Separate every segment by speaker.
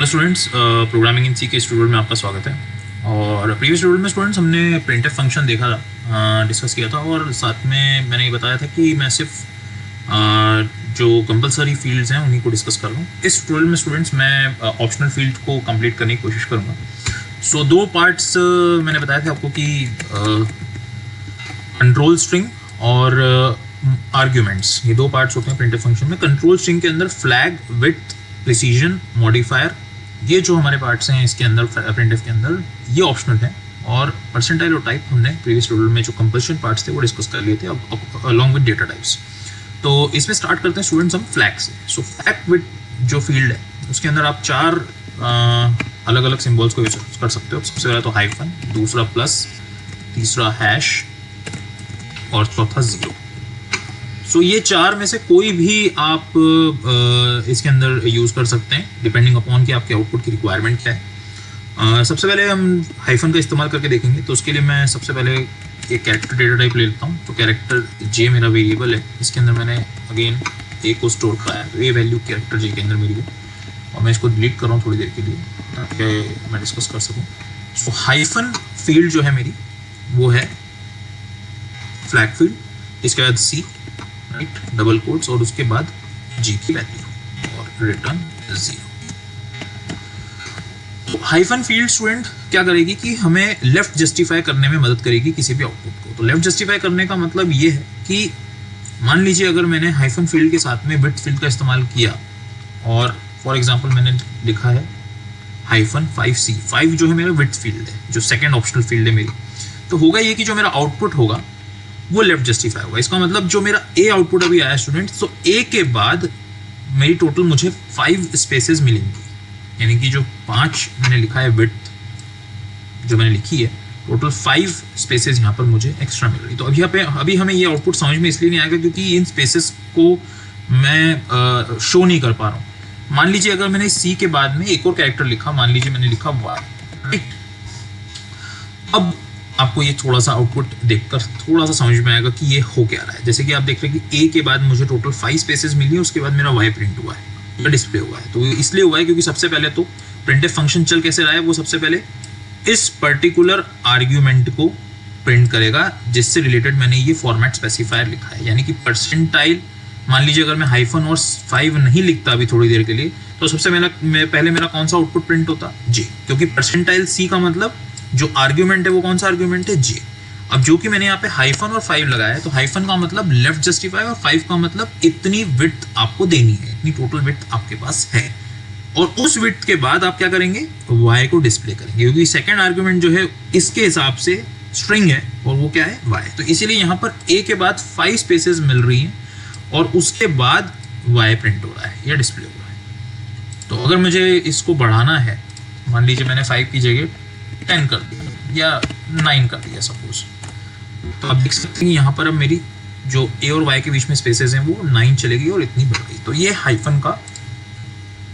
Speaker 1: Hello students, programming in सी के इस tutorial में आपका स्वागत है। और प्रीवियस ट्यूटोरियल में स्टूडेंट्स हमने प्रिंटफ फंक्शन देखा था, डिस्कस किया था और साथ में मैंने ये बताया था कि मैं सिर्फ जो कंपलसरी फील्ड्स हैं उन्हीं को डिस्कस कर रहा हूँ। इस ट्यूटोरियल में स्टूडेंट्स मैं ऑप्शनल फील्ड को कंप्लीट करने की कोशिश करूँगा। सो दो पार्ट्स मैंने बताया था आपको कि कंट्रोल स्ट्रिंग और आर्ग्यूमेंट्स, ये दो पार्ट्स होते हैं प्रिंटफ फंक्शन में। कंट्रोल स्ट्रिंग के अंदर फ्लैग, विड्थ, प्रिसीजन, मॉडिफायर, ये जो हमारे पार्ट्स हैं इसके अंदर प्रिंटफ के अंदर, ये ऑप्शनल है। और परसेंटाइल और टाइप हमने प्रीवियस ट्यूटोरियल में जो कंपल्शन पार्ट्स थे वो डिस्कस कर लिए थे अलॉन्ग विद डेटा टाइप्स। तो इसमें स्टार्ट करते हैं स्टूडेंट्स हम फ्लैग से। सो फ्लैग विद जो फील्ड है उसके अंदर आप चार अलग अलग सिम्बल्स को यूज कर सकते हो। सबसे पहला तो हाइफन, दूसरा प्लस, तीसरा हैश और चौथा जीरो। सो ये चार में से कोई भी आप इसके अंदर यूज़ कर सकते हैं डिपेंडिंग अपॉन कि आपके आउटपुट की रिक्वायरमेंट क्या है। सबसे पहले हम हाइफन का इस्तेमाल करके देखेंगे। तो उसके लिए मैं सबसे पहले एक कैरेक्टर डेटा टाइप ले लेता हूँ। तो कैरेक्टर जे मेरा वेरिएबल है, इसके अंदर मैंने अगेन ए को स्टोर कराया। तो ए वैल्यू कैरेक्टर जे के अंदर मेरी है और मैं इसको डिलीट कर रहा हूँ थोड़ी देर के लिए ताकि मैं डिस्कस कर सकूँ। सो हाइफन फील्ड जो है मेरी वो है फ्लैग फील्ड, इसके बाद सी, राइट, डबल कोट्स और उसके बाद जी की वैल्यू और रिटर्न 0। तो हाइफन फील्ड स्टूडेंट क्या करेगी कि हमें लेफ्ट जस्टिफाई करने में मदद करेगी किसी भी आउटपुट को। तो लेफ्ट जस्टिफाई करने का मतलब ये है कि मान लीजिए अगर मैंने हाइफन फील्ड के साथ में विड्थ फील्ड का इस्तेमाल किया और फॉर एग्जांपल मैंने लिखा है हाइफन 5c, 5 जो है मेरा विड्थ फील्ड है, जो सेकेंड ऑप्शनल फील्ड है मेरी। तो होगा ये कि जो मेरा आउटपुट होगा वो लेफ्ट जस्टिफाई होगा। इसका मतलब जो मेरा ए आउटपुट अभी आया स्टूडेंट्स, तो ए के बाद मेरी टोटल मुझे 5 स्पेसेस मिलेंगी, यानी कि जो 5 मैंने लिखा है विड्थ जो मैंने लिखी है, टोटल 5 स्पेसेस यहाँ पर मुझे एक्स्ट्रा मिल रही। तो अभी हमें ये आउटपुट समझ में इसलिए नहीं आएगा क्योंकि इन स्पेसेस को मैं शो नहीं कर पा रहा हूँ। मान लीजिए अगर मैंने सी के बाद में एक और कैरेक्टर लिखा, मान लीजिए मैंने लिखा वाई, राइट। अब आपको ये थोड़ा सा आउटपुट देखकर थोड़ा सा समझ में आएगा कि ये हो क्या रहा है। जैसे कि आप देख रहे हैं कि ए के बाद मुझे टोटल 5 स्पेसेस मिली है, उसके बाद मेरा वाई प्रिंट हुआ है या डिस्प्ले हुआ है। तो इसलिए हुआ है क्योंकि सबसे पहले तो प्रिंटफ फंक्शन चल कैसे रहा है, वो सबसे पहले इस पर्टिकुलर आर्ग्यूमेंट को प्रिंट करेगा जिससे रिलेटेड मैंने ये फॉर्मेट स्पेसिफायर लिखा है, यानी कि परसेंटाइल। मान लीजिए अगर मैं हाइफन और 5 नहीं लिखता अभी थोड़ी देर के लिए, तो सबसे पहले मेरा कौन सा आउटपुट प्रिंट होता, जे, क्योंकि परसेंटाइल सी का मतलब जो आर्ग्यूमेंट है वो कौन सा आर्ग्यूमेंट है, जे। अब जो कि मैंने यहाँ पे हाइफन और 5 लगाया है, तो हाइफन का मतलब लेफ्ट जस्टिफाई और 5 का मतलब इतनी विड्थ आपको देनी है, इतनी टोटल विड्थ आपके पास है। और उस विड्थ के बाद आप क्या करेंगे, वाई को डिस्प्ले करेंगे, क्योंकि सेकेंड आर्ग्यूमेंट जो है इसके हिसाब से स्ट्रिंग है और वो क्या है, वाई। तो इसीलिए यहाँ पर ए के बाद 5 स्पेसेस मिल रही हैं और उसके बाद वाई प्रिंट हो रहा है या डिस्प्ले हो रहा है। तो अगर मुझे इसको बढ़ाना है, मान लीजिए मैंने 5 की जगह 10 कर दिया या 9 कर दिया सपोज, तो आप देख सकते हैं यहाँ पर अब मेरी जो ए और वाई के बीच में स्पेसेस हैं वो 9 चलेगी और इतनी बढ़ गई। तो ये हाइफन का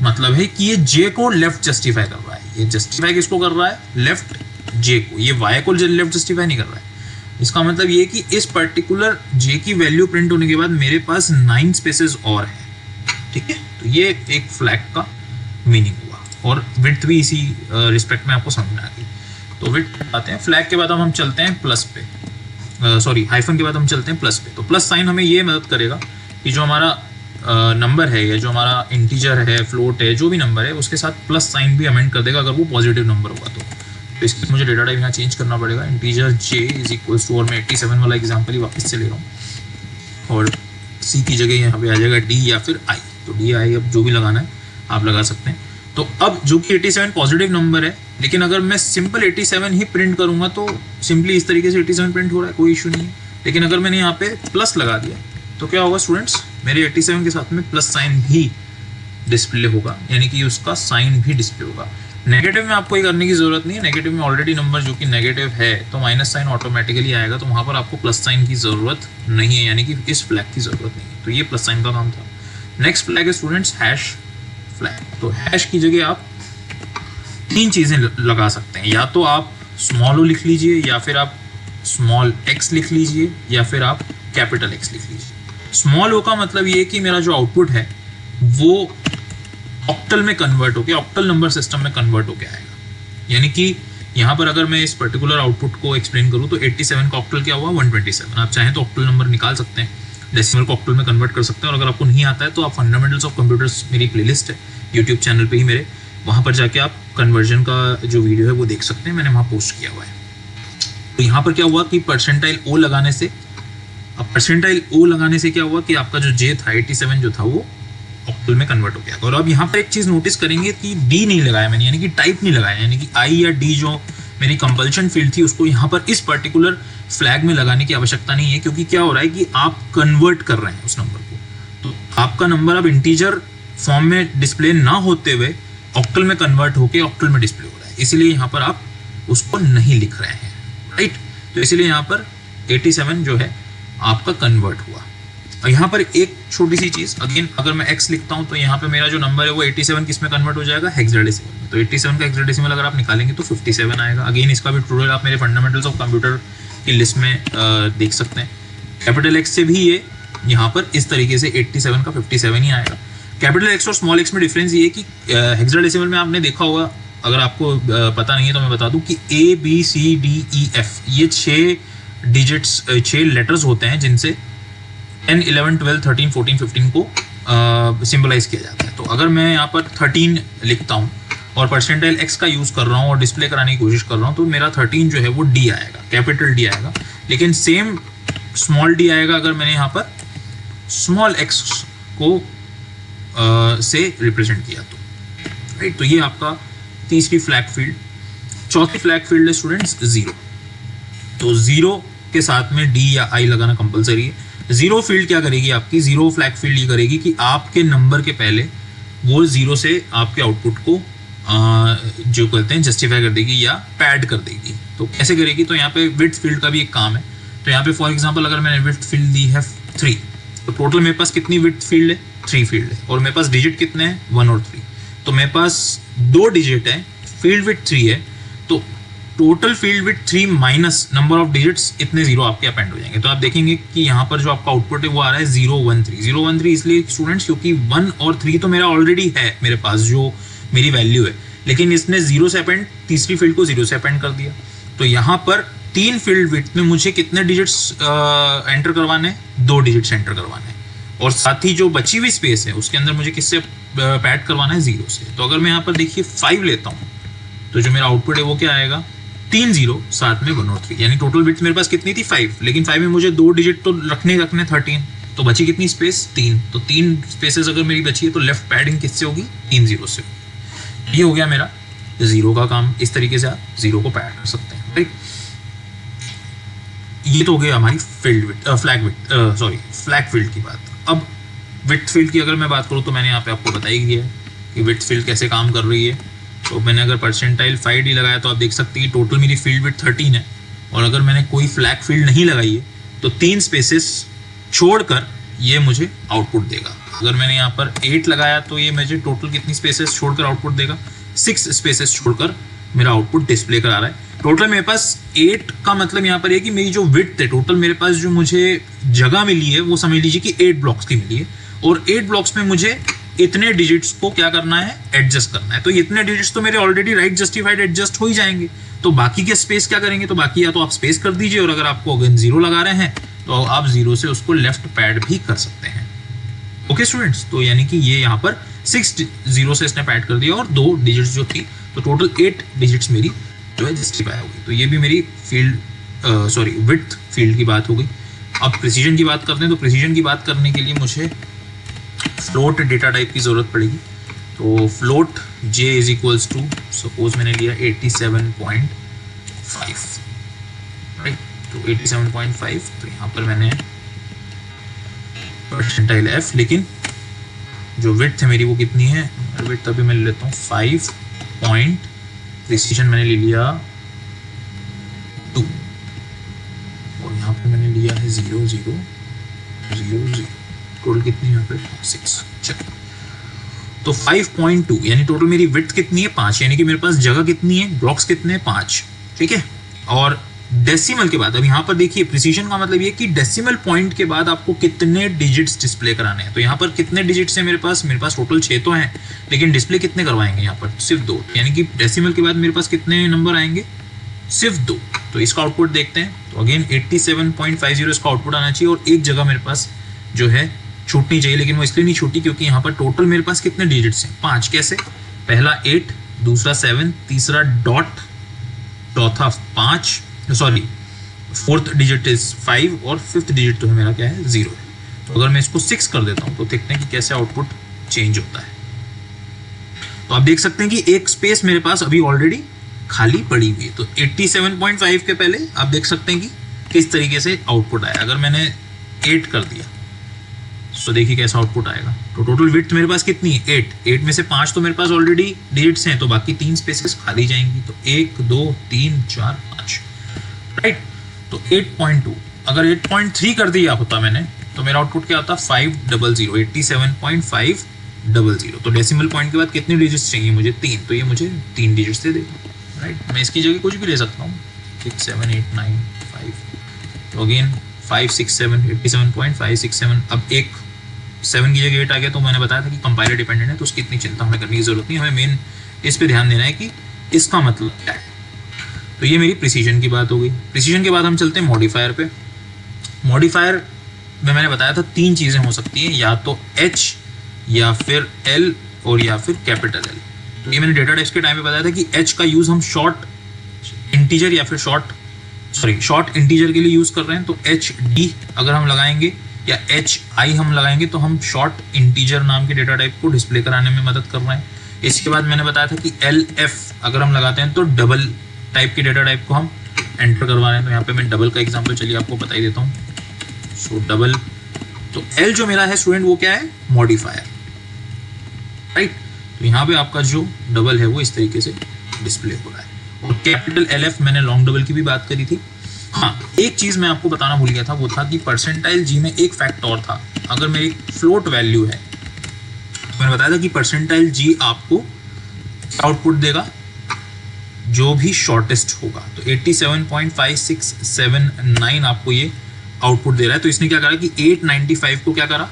Speaker 1: मतलब है कि ये जे को लेफ्ट जस्टिफाई कर रहा है। ये जस्टिफाई किसको कर रहा है, लेफ्ट जे को, ये वाई को लेफ्ट जस्टिफाई नहीं कर रहा है। इसका मतलब ये कि इस पर्टिकुलर जे की वैल्यू प्रिंट होने के बाद मेरे पास 9 स्पेसेस और है, ठीक है। तो ये एक फ्लैग का मीनिंग हुआ और विड्थ भी इसी रिस्पेक्ट में आपको समझ में आ गई। तो विड्थ आते हैं, फ्लैग के बाद हम चलते हैं प्लस पे, सॉरी हाइफन के बाद हम चलते हैं प्लस पे। तो प्लस साइन हमें ये मदद करेगा कि जो हमारा नंबर है या जो हमारा इंटीजर है, फ्लोट है, जो भी नंबर है उसके साथ प्लस साइन भी अमेंड कर देगा अगर वो पॉजिटिव नंबर होगा। तो इसके मुझे डेटा टाइप यहाँ चेंज करना पड़ेगा, integer J is equals to, और मैं 87 वाला एग्जाम्पल ही वापस से ले रहा हूँ और सी की जगह यहाँ पे आ जाएगा डी या फिर आई। तो डी आई अब जो भी लगाना है आप लगा सकते हैं। तो अब जो कि 87 पॉजिटिव नंबर है, लेकिन अगर मैं सिंपल 87 ही प्रिंट करूंगा तो सिंपली इस तरीके से 87 प्रिंट हो रहा है, कोई इशू नहीं है। लेकिन अगर मैंने यहाँ पे प्लस लगा दिया तो क्या होगा स्टूडेंट्स, मेरे 87 के साथ में प्लस साइन भी डिस्प्ले होगा, यानी कि उसका साइन भी डिस्प्ले होगा। नेगेटिव में आपको ये करने की जरूरत नहीं है, नेगेटिव में ऑलरेडी नंबर जो कि नेगेटिव है तो माइनस साइन ऑटोमेटिकली आएगा, तो वहाँ पर आपको प्लस साइन की ज़रूरत नहीं है, यानी कि इस फ्लैग की ज़रूरत नहीं है। तो ये प्लस साइन का काम था। नेक्स्ट फ्लैग है स्टूडेंट्स हैश फ्लैग। तो हैश की जगह आप 3 चीज़ें लगा सकते हैं, या तो आप स्मॉल ओ लिख लीजिए, या फिर आप स्मॉल एक्स लिख लीजिए, या फिर आप कैपिटल एक्स लिख लीजिए। स्मॉल ओ का मतलब ये कि मेरा जो आउटपुट है वो ऑक्टल में कन्वर्ट होके, ऑक्टल नंबर सिस्टम में कन्वर्ट होके आएगा। यानी कि यहाँ पर अगर मैं इस पर्टिकुलर आउटपुट को एक्सप्लेन करूँ तो 87 का ऑक्टल क्या हुआ, 127। आप चाहें तो ऑक्टल नंबर निकाल सकते हैं, डेसिमल को ऑक्टल में कन्वर्ट कर सकते हैं। और अगर आपको नहीं आता है तो आप फंडामेंटल्स ऑफ कंप्यूटर्स, मेरी प्लेलिस्ट है यूट्यूब चैनल पे ही मेरे, वहाँ पर जाके आप कन्वर्जन का जो वीडियो है वो देख सकते हैं, मैंने वहाँ पोस्ट किया हुआ है। तो यहाँ पर क्या हुआ कि परसेंटाइल ओ लगाने से, अब परसेंटाइल ओ लगाने से क्या हुआ कि आपका जो जे था 87 जो था वो ऑक्टल में कन्वर्ट हो गया। और अब यहाँ पर एक चीज़ नोटिस करेंगे कि डी नहीं लगाया मैंने, यानी कि टाइप नहीं लगाया, यानी कि आई या डी जो मेरी कंपल्शन फील्ड थी उसको यहाँ पर इस पर्टिकुलर फ्लैग में लगाने की आवश्यकता नहीं है, क्योंकि क्या हो रहा है कि आप कन्वर्ट कर रहे हैं उस नंबर को। तो आपका नंबर अब इंटीजर फॉर्म में डिस्प्ले ना होते हुए ऑक्टल में कन्वर्ट होकर ऑक्टल में डिस्प्ले हो रहा है, इसीलिए यहाँ पर आप उसको नहीं लिख रहे हैं, राइट। तो इसीलिए यहाँ पर 87 जो है आपका कन्वर्ट हुआ। और यहाँ पर एक छोटी सी चीज़, अगेन अगर मैं x लिखता हूँ तो यहाँ पे मेरा जो नंबर है वो 87 किस में कन्वर्ट हो जाएगा, हेक्साडेसिमल में। तो 87 का हेक्साडेसिमल अगर आप निकालेंगे तो 57 आएगा। अगेन इसका भी ट्यूटोरियल आप मेरे फंडामेंटल्स ऑफ कंप्यूटर की लिस्ट में देख सकते हैं। कैपिटल X से भी ये यहाँ पर इस तरीके से 87 का 57 ही आएगा। कैपिटल X और स्मॉल x में डिफरेंस ये कि हेक्साडेसिमल में आपने देखा होगा, अगर आपको पता नहीं है तो मैं बता दूं कि ABCDEF ये 6 डिजिट्स, 6 लेटर्स होते हैं जिनसे 10, 11, 12, 13, 14, 15 को सिंबलाइज किया जाता है। तो अगर मैं यहाँ पर 13 लिखता हूँ और परसेंटाइल x का यूज़ कर रहा हूँ और डिस्प्ले कराने की कोशिश कर रहा हूँ तो मेरा 13 जो है वो D आएगा, कैपिटल D आएगा। लेकिन सेम स्मॉल d आएगा अगर मैंने यहाँ पर स्मॉल x को से रिप्रेजेंट किया तो, राइट। तो ये आपका तीसरी फ्लैग फील्ड। चौथी फ्लैग फील्ड है स्टूडेंट्स 0। तो 0 के साथ में D या I लगाना कंपलसरी है। 0 फील्ड क्या करेगी आपकी, 0 फ्लैग फील्ड ये करेगी कि आपके नंबर के पहले वो 0 से आपके आउटपुट को जो कहते हैं जस्टिफाई कर देगी या पैड कर देगी। तो कैसे करेगी, तो यहाँ पे विड्थ फील्ड का भी एक काम है। तो यहाँ पे फॉर एग्जांपल अगर मैंने विड्थ फील्ड दी है 3, तो टोटल मेरे पास कितनी विड्थ फील्ड है, 3 फील्ड है, और मेरे पास डिजिट कितने हैं, 1 और 3। तो मेरे पास 2 डिजिट है, फील्ड विड्थ 3 है, तो total field width 3 minus number of digits, इतने 0 आपके अपेंड हो जाएंगे। तो आप देखेंगे कि यहाँ पर जो आपका आउटपुट है वो आ रहा है 013। 013 इसलिए स्टूडेंट्स क्योंकि 1 और 3 तो मेरा ऑलरेडी है मेरे पास जो मेरी वैल्यू है, लेकिन इसने 0 से अपेंड, तीसरी फील्ड को 0 से अपेंड कर दिया। तो यहाँ पर 3 फील्ड विड्थ में मुझे कितने डिजिट्स एंटर करवाने हैं, 2 डिजिट्स एंटर करवाने हैं, और साथ ही जो बची हुई स्पेस है उसके अंदर मुझे किससे पैड करवाना है, 0 से। तो अगर मैं यहाँ पर देखिए 5 लेता हूँ तो जो मेरा आउटपुट है वो क्या आएगा, 3 0 साथ में 1 और 3, यानी टोटल बिट्स मेरे पास कितनी थी 5, लेकिन 5 में मुझे 2 डिजिट तो रखने 13, तो बची कितनी स्पेस, 3। तो 3 स्पेसेस अगर मेरी बची है तो लेफ्ट पैडिंग किससे होगी, 3 0 से होगी। ये हो गया मेरा 0 का काम। इस तरीके से आप 0 को पैड कर सकते हैं, राइट। ये तो हो गया हमारी फील्ड विड्थ, फ्लैग फील्ड की बात। अब विड्थ फील्ड की अगर मैं बात करूँ तो मैंने यहाँ पे आपको बता ही दिया है कि विड्थ फील्ड कैसे काम कर रही है। तो मैंने अगर परसेंटाइल 5D लगाया तो आप देख सकते हैं कि टोटल मेरी फील्ड विड्थ 13 है, और अगर मैंने कोई फ्लैग फील्ड नहीं लगाई है तो 3 स्पेसेस छोड़कर ये मुझे आउटपुट देगा। अगर मैंने यहाँ पर 8 लगाया तो ये मुझे टोटल कितनी स्पेसेस छोड़कर आउटपुट देगा, 6 स्पेसेस छोड़कर मेरा आउटपुट डिस्प्ले करा रहा है। टोटल मेरे पास 8 का मतलब यहाँ पर है कि मेरी जो विड्थ है टोटल मेरे पास जो मुझे जगह मिली है वो समझ लीजिए कि 8 ब्लॉक्स की मिली है, और 8 ब्लॉक्स में मुझे इतने डिजिट्स को क्या करना है, एडजस्ट करना है। तो इतने डिजिट्स तो मेरे ऑलरेडी राइट जस्टिफाइड एडजस्ट हो ही जाएंगे। तो बाकी के स्पेस क्या करेंगे, तो बाकी या तो आप स्पेस कर दीजिए, और अगर आपको अगर 0 लगा रहे हैं तो आप 0 से उसको लेफ्ट पैड भी कर सकते हैं। ओके स्टूडेंट्स, तो यानी कि ये यहाँ पर 6 0 से इसने पैड कर दिया और 2 डिजिट्स जो थी, तो टोटल 8 डिजिट्स मेरी जो है जस्टिफाई हो गई। तो ये भी मेरी विड्थ फील्ड की बात हो गई। अब प्रिसीजन की बात करते हैं। तो प्रिसीजन की बात करने के लिए मुझे फ्लोट डेटा टाइप की ज़रूरत पड़ेगी। तो float j is equals to, suppose मैंने लिया 87.5, राइट। तो 87.5, तो यहाँ पर मैंने परसेंटाइल f, लेकिन जो विड्थ है मेरी वो कितनी है, विड्थ अभी मैं ले लेता हूँ 5 पॉइंट, प्रिसीजन मैंने ले लिया 2, और यहाँ पे मैंने लिया है 0 0 0 0, टोटल कितनी है यहाँ पे 6। चलो, तो 5.2 यानी टोटल मेरी विड्थ कितनी है 5, यानी कि मेरे पास जगह कितनी है, ब्लॉक्स कितने हैं 5, ठीक है। और डेसिमल के बाद, अब यहाँ पर देखिए प्रिसीजन का मतलब ये कि डेसिमल पॉइंट के बाद आपको कितने डिजिट्स डिस्प्ले कराने हैं। तो यहाँ पर कितने डिजिट्स हैं मेरे पास टोटल 6 तो हैं, लेकिन डिस्प्ले कितने करवाएंगे यहाँ पर, सिर्फ 2, यानी कि डेसिमल के बाद मेरे पास कितने नंबर आएंगे, सिर्फ 2। तो इसका आउटपुट देखते हैं। तो अगेन 87.50 इसका आउटपुट आना चाहिए, और एक जगह मेरे पास जो है छूटनी चाहिए, लेकिन वो इसलिए नहीं छूटी क्योंकि यहाँ पर टोटल मेरे पास कितने डिजिट्स हैं, 5। कैसे, पहला 8, दूसरा 7, तीसरा डॉट, चौथा 5, सॉरी 4th डिजिट इज 5, और 5th डिजिट तो है मेरा क्या है, 0 है। तो अगर मैं इसको 6 कर देता हूँ तो देखते हैं कि कैसे आउटपुट चेंज होता है। तो आप देख सकते हैं कि एक स्पेस मेरे पास अभी ऑलरेडी खाली पड़ी हुई है। तो 87.5 के पहले आप देख सकते हैं कि किस तरीके से आउटपुट आया। अगर मैंने 8 कर दिया तो देखिए कैसा आउटपुट आएगा। तो टोटल विड्थ मेरे पास कितनी है, 8 में से 5 तो मेरे पास ऑलरेडी डिजिट्स हैं, तो बाकी 3 स्पेसेस खाली जाएंगी। तो 1 2 3 4 5, राइट। तो 8.2, अगर 8.3 कर दिया होता मैंने तो मेरा आउटपुट क्या होता, 500, 87.500। तो डेसिमल पॉइंट के बाद कितने डिजिट्स चाहिए मुझे, 3, तो ये मुझे 3 डिजिट्स दे देगा, राइट। मैं इसकी जगह कुछ भी ले सकता हूँ, 6 7 8 9 5। तो अगेन 5 6 7, 87.567। अब एक 7 की जगह 8 आ गया, तो मैंने बताया था कि कंपाइलर डिपेंडेंट है, तो उसकी इतनी चिंता हमें करने की जरूरत नहीं। हमें मेन इस पे ध्यान देना है कि इसका मतलब क्या है। तो ये मेरी प्रिसीजन की बात हो गई। प्रिसीजन के बाद हम चलते हैं मॉडिफायर पे। मॉडिफायर में मैंने बताया था 3 चीज़ें हो सकती हैं, या तो H, या फिर L, और या फिर कैपिटल L। तो ये मैंने डेटा टाइप्स के टाइम पे बताया था कि H का यूज़ हम शॉर्ट इंटीजर या फिर शॉर्ट इंटीजर के लिए यूज़ कर रहे हैं। तो HD अगर हम लगाएंगे या HI हम लगाएंगे तो हम शॉर्ट इंटीजर नाम के डेटा टाइप को डिस्प्ले कराने में मदद कर रहे हैं। इसके बाद मैंने बताया था कि LF अगर हम लगाते हैं तो डबल टाइप के डेटा टाइप को हम एंटर करवा रहे हैं। तो यहाँ पे मैं डबल का एग्जांपल चलिए आपको बता ही देता हूँ। सो डबल, तो L जो मेरा है स्टूडेंट वो क्या है, मॉडिफायर, राइट। तो यहाँ पे आपका जो डबल है वो इस तरीके से डिस्प्ले हो रहा है। और कैपिटल LF मैंने लॉन्ग डबल की भी बात करी थी। हाँ, एक चीज़ मैं आपको बताना भूल गया था, वो था कि परसेंटाइल G में एक फैक्ट और था। अगर मेरी फ्लोट वैल्यू है, मैंने बताया था कि परसेंटाइल G आपको आउटपुट देगा जो भी शॉर्टेस्ट होगा। तो 87.5679 आपको ये आउटपुट दे रहा है। तो इसने क्या करा कि 895 को क्या करा,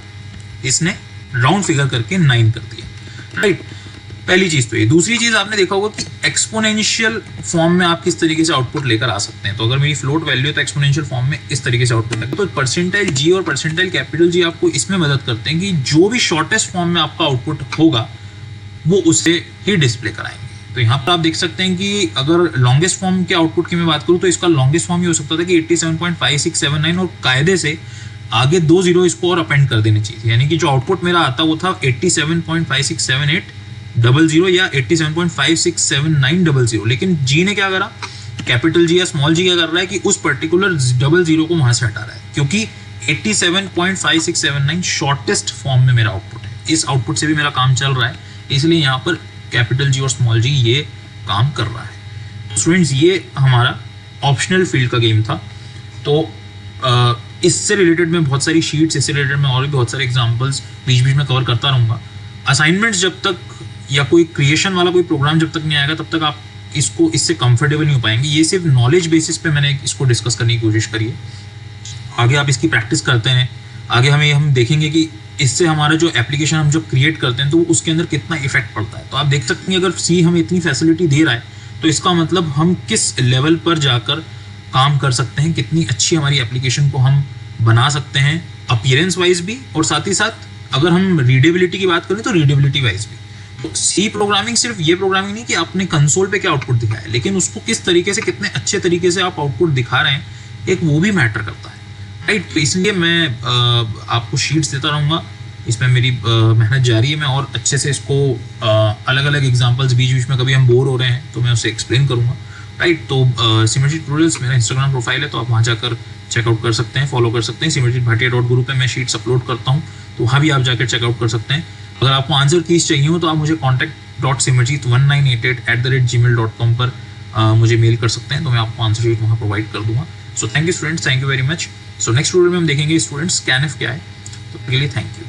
Speaker 1: इसने राउंड फिगर करके 9 कर दिया, राइट। पहली चीज़ तो ये। दूसरी चीज़ आपने देखा होगा कि एक्सपोनेंशियल फॉर्म में आप किस तरीके से आउटपुट लेकर आ सकते हैं। तो अगर मेरी फ्लोट वैल्यू है तो एक्सपोनेंशियल फॉर्म में इस तरीके से आउटपुट लगेगा। तो परसेंटाइल G और परसेंटाइल कैपिटल G आपको इसमें मदद करते हैं कि जो भी शॉर्टेस्ट फॉर्म में आपका आउटपुट होगा वो उससे ही डिस्प्ले कराएंगे। तो यहाँ पर आप देख सकते हैं कि अगर लॉन्गेस्ट फॉर्म के आउटपुट की मैं बात करूँ तो इसका लॉन्गेस्ट फॉर्म ये हो सकता था कि 87.5679, और कायदे से आगे 2 0 इसको और अपेंड कर देने चाहिए। यानी कि जो आउटपुट मेरा आता वो था 87.567800 या 87.567900। लेकिन G ने क्या करा, कैपिटल G या स्मॉल G क्या कर रहा है कि उस पर्टिकुलर 00 को वहाँ से हटा रहा है, क्योंकि 87.5679 शॉर्टेस्ट फॉर्म में मेरा आउटपुट है। इस आउटपुट से भी मेरा काम चल रहा है, इसलिए यहाँ पर कैपिटल G और स्मॉल G ये काम कर रहा है। स्टूडेंट्स, ये हमारा ऑप्शनल फील्ड का गेम था। तो इससे रिलेटेड मैं बहुत सारी शीट्स, इससे रिलेटेड मैं और भी बहुत सारे एग्जांपल्स बीच बीच में कवर करता रहूँगा। असाइनमेंट्स जब तक या कोई क्रिएशन वाला कोई प्रोग्राम जब तक नहीं आएगा तब तक आप इससे कंफर्टेबल नहीं हो पाएंगे। ये सिर्फ नॉलेज बेसिस पे मैंने इसको डिस्कस करने की कोशिश करी है। आगे आप इसकी प्रैक्टिस करते हैं, आगे हम देखेंगे कि इससे हमारा जो एप्लीकेशन हम जो क्रिएट करते हैं तो उसके अंदर कितना इफेक्ट पड़ता है। तो आप देख सकते हैं अगर C हमें इतनी फैसिलिटी दे रहा है तो इसका मतलब हम किस लेवल पर जाकर काम कर सकते हैं, कितनी अच्छी हमारी एप्लीकेशन को हम बना सकते हैं अपीयरेंस वाइज भी, और साथ ही साथ अगर हम रीडेबिलिटी की बात करें तो रीडेबिलिटी वाइज भी। तो C प्रोग्रामिंग सिर्फ ये प्रोग्रामिंग नहीं कि आपने कंसोल पे क्या आउटपुट दिखाया है, लेकिन उसको किस तरीके से, कितने अच्छे तरीके से आप आउटपुट दिखा रहे हैं, एक वो भी मैटर करता है, राइट। तो इसलिए मैं आपको शीट्स देता रहूँगा, इसमें मेरी मेहनत जारी है। मैं और अच्छे से इसको अलग अलग एग्जांपल्स बीच बीच में कभी हम बोर हो रहे हैं तो मैं उसे एक्सप्लेन करूँगा, राइट। तो सिमरजीत ट्यूटोरियल्स मेरा इंस्टाग्राम प्रोफाइल है, तो आप वहाँ जाकर चेकआउट कर सकते हैं, फॉलो कर सकते हैं। simarjitbhatia.guru पे मैं शीट्स अपलोड करता हूँ, तो वहाँ भी आप जाकर चेकआउट कर सकते हैं। अगर आपको आंसर कीज चाहिए हो तो आप मुझे contact.simarjit1988@gmail.com पर मुझे मेल कर सकते हैं, तो मैं आपको आंसर शीट वहाँ प्रोवाइड कर दूंगा। So thank you students, thank you very much. So next video में हम देखेंगे स्टूडेंट्स स्कैनफ क्या है। तो के लिए थैंक यू।